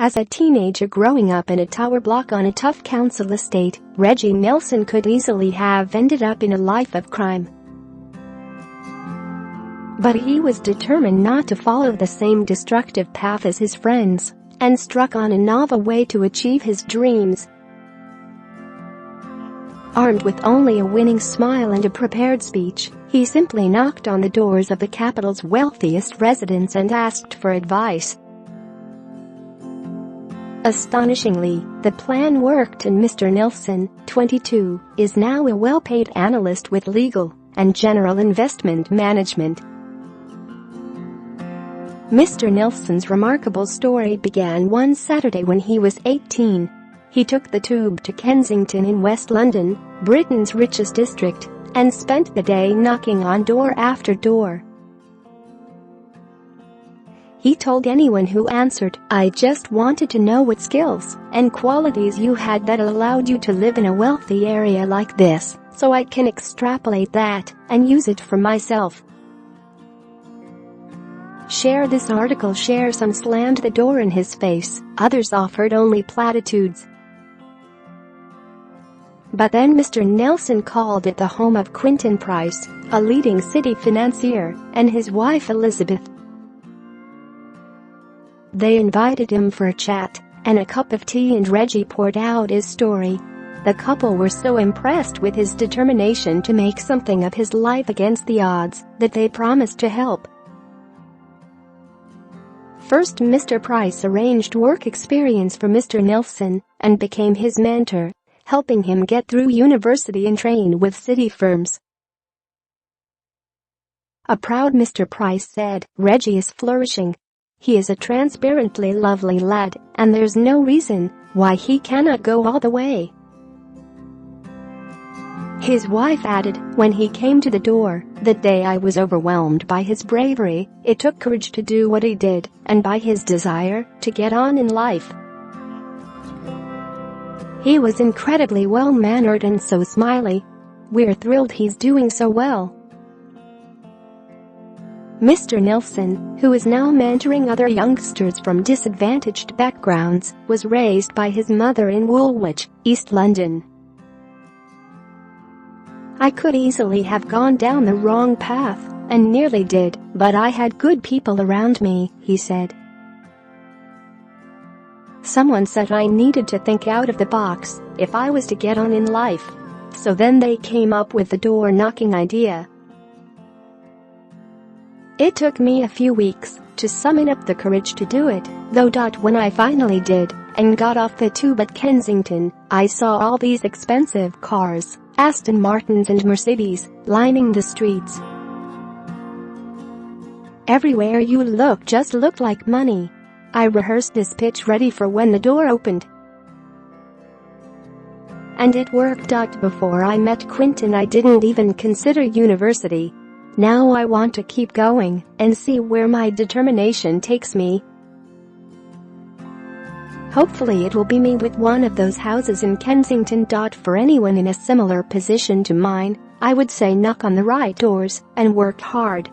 As a teenager growing up in a tower block on a tough council estate, Reggie Nelson could easily have ended up in a life of crime. But he was determined not to follow the same destructive path as his friends and struck on a novel way to achieve his dreams. Armed with only a winning smile and a prepared speech, he simply knocked on the doors of the capital's wealthiest residents and asked for advice. Astonishingly, the plan worked and Mr. Nelson, 22, is now a well-paid analyst with legal and general investment management. Mr. Nelson's remarkable story began one Saturday when he was 18. He took the tube to Kensington in West London, Britain's richest district, and spent the day knocking on door after door. He told anyone who answered, "I just wanted to know what skills and qualities you had that allowed you to live in a wealthy area like this, so I can extrapolate that and use it for myself." Share this article. Share some slammed the door in his face, others offered only platitudes. But then Mr. Nelson called at the home of Quentin Price, a leading city financier, and his wife Elizabeth. They invited him for a chat and a cup of tea, and Reggie poured out his story. The couple were so impressed with his determination to make something of his life against the odds that they promised to help. First, Mr. Price arranged work experience for Mr. Nelson and became his mentor, helping him get through university and train with city firms. A proud Mr. Price said, "Reggie is flourishing. He is a transparently lovely lad, and there's no reason why he cannot go all the way." His wife added, "When he came to the door that day, I was overwhelmed by his bravery. It took courage to do what he did, and by his desire to get on in life. He was incredibly well-mannered and so smiley. We're thrilled he's doing so well." Mr. Nelson, who is now mentoring other youngsters from disadvantaged backgrounds, was raised by his mother in Woolwich, East London. "I could easily have gone down the wrong path, and nearly did, but I had good people around me," he said. "Someone said I needed to think out of the box if I was to get on in life. So then they came up with the door-knocking idea. It took me a few weeks to summon up the courage to do it, though. When I finally did and got off the tube at Kensington, I saw all these expensive cars, Aston Martins and Mercedes, lining the streets. Everywhere you look just looked like money. I rehearsed this pitch ready for when the door opened. And it worked out. Before I met Quentin, I didn't even consider university. Now I want to keep going and see where my determination takes me. Hopefully it will be me with one of those houses in Kensington. For anyone in a similar position to mine, I would say knock on the right doors and work hard.